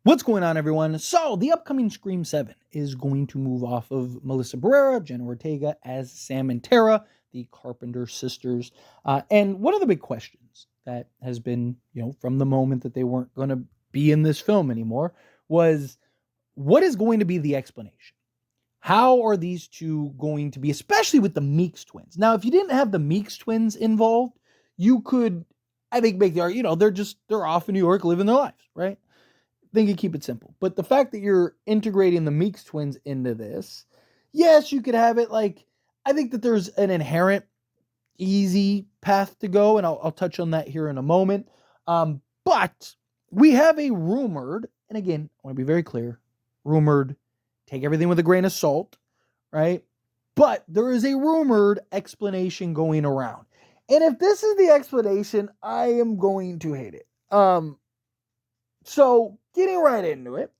What's going on, everyone? So, the upcoming Scream 7 is going to move off of Melissa Barrera, Jenna Ortega as Sam and Tara, the Carpenter sisters. And one of the big questions that has been, from the moment that they weren't going to be in this film anymore was what is going to be the explanation? How are these two going to be, especially with the Meeks twins? Now, if you didn't have the Meeks twins involved, you could, I think, make the argument, they're off in New York living their lives, right? Think you keep it simple. But the fact that you're integrating the Meeks twins into this, yes, you could have it like, I think that there's an inherent easy path to go, and I'll touch on that here in a moment. But we have a rumored, and again, I want to be very clear, rumored, take everything with a grain of salt, right? But there is a rumored explanation going around. And if this is the explanation, I am going to hate it. So, getting right into it,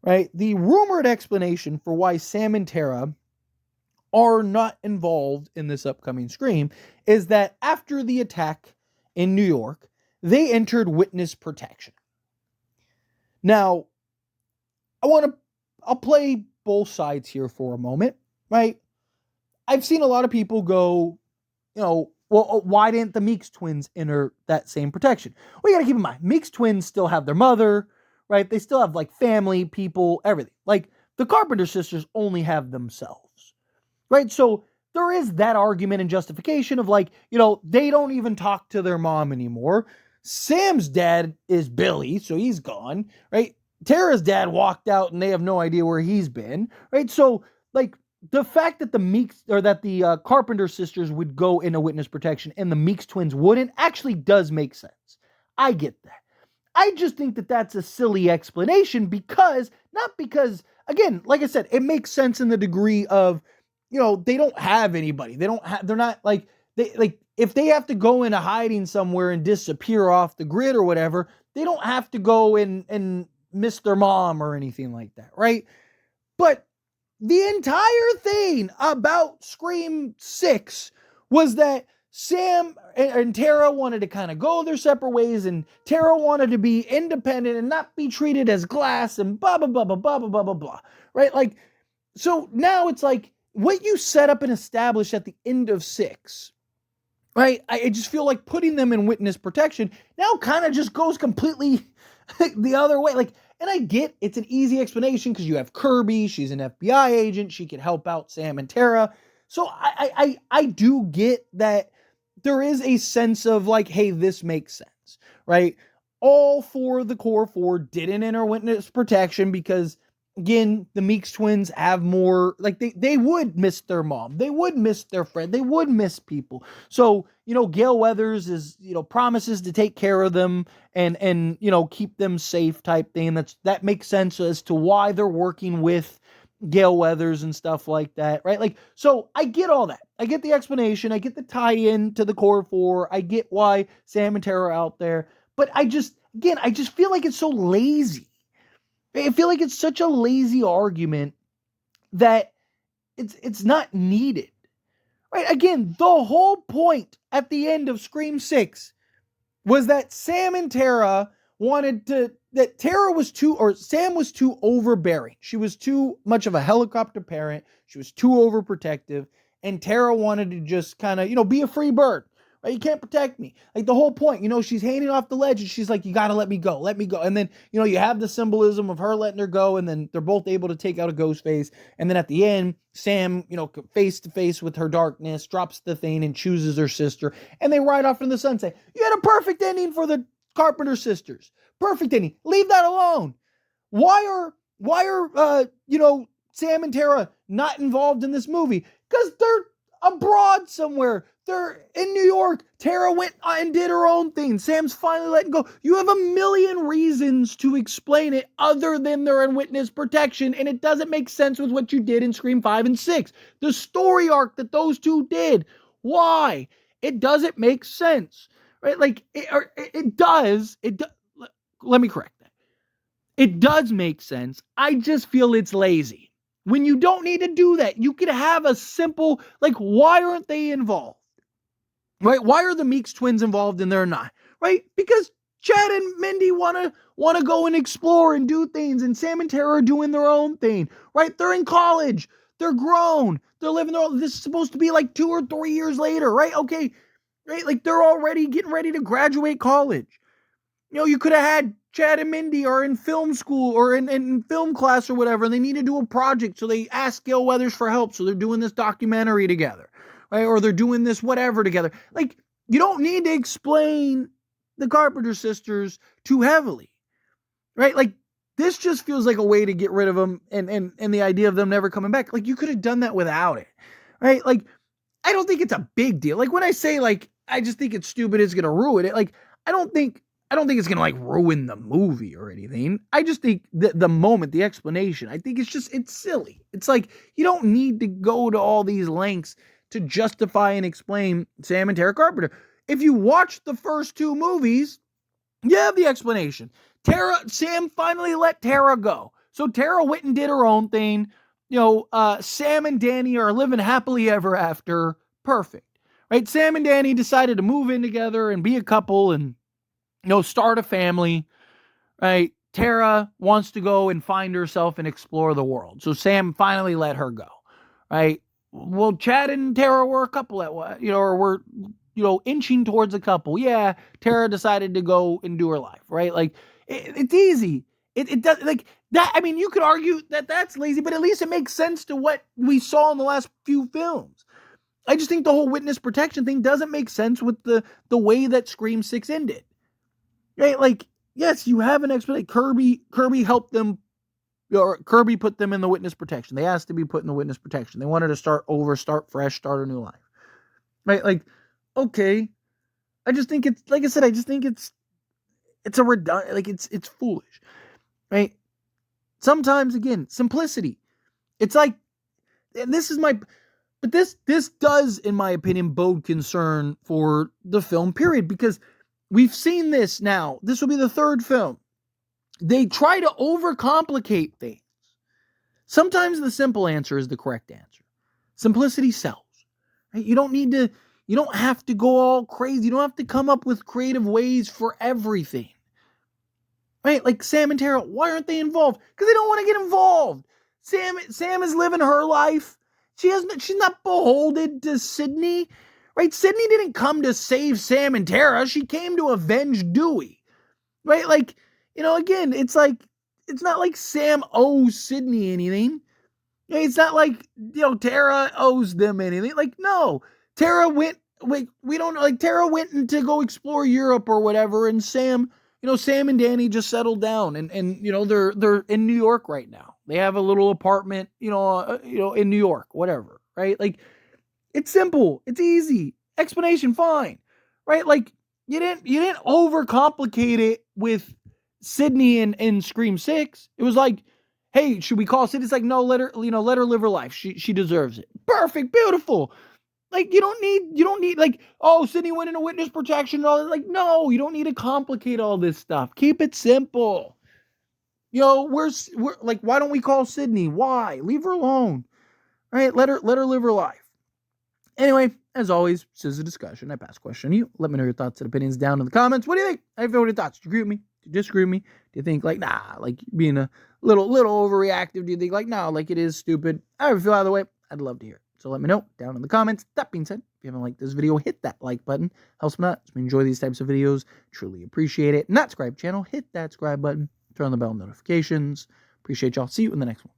right? The rumored explanation for why Sam and Tara are not involved in this upcoming Scream is that after the attack in New York, they entered witness protection. Now, I'll play both sides here for a moment, right? I've seen a lot of people go, well, why didn't the Meeks twins enter that same protection? Well, you got to keep in mind, Meeks twins still have their mother, right? They still have like family, people, everything. Like the Carpenter sisters only have themselves, right? So there is that argument and justification of like, they don't even talk to their mom anymore. Sam's dad is Billy, so he's gone, right? Tara's dad walked out and they have no idea where he's been, right? So like, the fact that the Carpenter sisters would go into witness protection and the Meeks twins wouldn't actually does make sense. I get that. I just think that that's a silly explanation not because, again, like I said, it makes sense in the degree of, they don't have anybody. They're not like, if they have to go into hiding somewhere and disappear off the grid or whatever, they don't have to go and miss their mom or anything like that, right? But the entire thing about Scream 6 was that Sam and Tara wanted to kind of go their separate ways, and Tara wanted to be independent and not be treated as glass and blah, blah, blah, blah, blah, blah, blah, blah, blah, right? Like, so now it's like what you set up and established at the end of 6, right? I just feel like putting them in witness protection now kind of just goes completely the other way. Like, and I get it's an easy explanation because you have Kirby, she's an FBI agent, she could help out Sam and Tara. So I do get that there is a sense of like, hey, this makes sense, right? All four, the core four, didn't enter witness protection because, again, the Meeks twins have more, like they would miss their mom, they would miss their friend, they would miss people. So, Gail Weathers is, promises to take care of them and keep them safe type thing. That makes sense as to why they're working with Gail Weathers and stuff like that, right? Like, so I get all that. I get the explanation. I get the tie-in to the core four. I get why Sam and Tara are out there. But I just feel like it's so lazy. I feel like it's such a lazy argument that it's not needed. Right? Again, the whole point at the end of Scream 6 was that Sam and Tara that Sam was too overbearing. She was too much of a helicopter parent. She was too overprotective. And Tara wanted to just kind of, be a free bird. Right? You can't protect me. Like the whole point, she's hanging off the ledge and she's like, you got to let me go. Let me go. And then, you have the symbolism of her letting her go. And then they're both able to take out a GHOSTFACE. And then at the end, Sam, face to face with her darkness, drops the thing and chooses her sister. And they ride off in the sunset. You had a perfect ending for the Carpenter sisters. Perfect ending. Leave that alone. Why are Sam and Tara not involved in this movie? Because they're abroad somewhere. They're in New York. Tara went and did her own thing. Sam's finally letting go. You have a million reasons to explain it other than they're in witness protection, and it doesn't make sense with what you did in Scream 5 and 6. The story arc that those two did. Why? It doesn't make sense. Right? Like, it does. Let me correct that. It does make sense. I just feel it's lazy. When you don't need to do that, you could have a simple, like, why aren't they involved? Right? Why are the Meeks twins involved and they're not? Right? Because Chad and Mindy wanna go and explore and do things, and Sam and Tara are doing their own thing, right? They're in college. They're grown. They're living their own. This is supposed to be like 2 or 3 years later, right? Okay, right? Like they're already getting ready to graduate college. You could have had Chad and Mindy are in film school or in film class or whatever, and they need to do a project, so they ask Gail Weathers for help, so they're doing this documentary together, right? Or they're doing this whatever together. Like, you don't need to explain the Carpenter sisters too heavily, right? Like, this just feels like a way to get rid of them and the idea of them never coming back. Like, you could have done that without it, right? Like, I don't think it's a big deal. Like, when I say, like, I just think it's stupid, it's going to ruin it. Like, I don't think it's going to like ruin the movie or anything. I just think that the moment, the explanation, I think it's silly. It's like, you don't need to go to all these lengths to justify and explain Sam and Tara Carpenter. If you watch the first 2 movies, you have the explanation. Sam finally let Tara go. So Tara went and did her own thing. Sam and Danny are living happily ever after. Perfect. Right? Sam and Danny decided to move in together and be a couple and start a family, right? Tara wants to go and find herself and explore the world. So Sam finally let her go, right? Well, Chad and Tara were a couple or were, inching towards a couple. Yeah, Tara decided to go and do her life, right? Like, it's easy. It does, like, that. I mean, you could argue that that's lazy, but at least it makes sense to what we saw in the last few films. I just think the whole witness protection thing doesn't make sense with the way that Scream 6 ended. Right, like, yes, you have an explanation. Kirby helped them, or Kirby put them in the witness protection. They asked to be put in the witness protection. They wanted to start over, start fresh, start a new life. Right, like, okay. I just think it's, like I said, I just think it's a redundant, like, it's foolish. Right? Sometimes, again, simplicity. It's like, and this does, in my opinion, bode concern for the film period, because we've seen this now. This will be the 3rd film. They try to overcomplicate things. Sometimes the simple answer is the correct answer. Simplicity sells. Right? You don't have to go all crazy. You don't have to come up with creative ways for everything. Right? Like Sam and Tara, why aren't they involved? Because they don't want to get involved. Sam is living her life. She's not beholden to Sydney. Right? Sydney didn't come to save Sam and Tara. She came to avenge Dewey. Right? Like, again, it's like, it's not like Sam owes Sydney anything. It's not like, Tara owes them anything. Like, no. Tara went, Tara went to go explore Europe or whatever, and Sam and Danny just settled down, and they're in New York right now. They have a little apartment, in New York, whatever, right? Like, it's simple. It's easy. Explanation, fine. Right? Like, you didn't overcomplicate it with Sydney in Scream 6. It was like, hey, should we call Sydney? It's like, no, let her live her life. She deserves it. Perfect. Beautiful. Like, you don't need like, oh, Sydney went into witness protection and all that. Like, no, you don't need to complicate all this stuff. Keep it simple. We're like, why don't we call Sydney? Why? Leave her alone. Right? Let her live her life. Anyway, as always, this is a discussion. I pass question to you. Let me know your thoughts and opinions down in the comments. What do you think? I have your thoughts. Do you agree with me? Do you disagree with me? Do you think, like, nah, like being a little overreactive? Do you think, like, nah, like it is stupid? However you feel either way, I'd love to hear it. So let me know down in the comments. That being said, if you haven't liked this video, hit that like button. Helps me out. If you enjoy these types of videos, truly appreciate it. Not subscribe channel, hit that subscribe button. Turn on the bell notifications. Appreciate y'all. See you in the next one.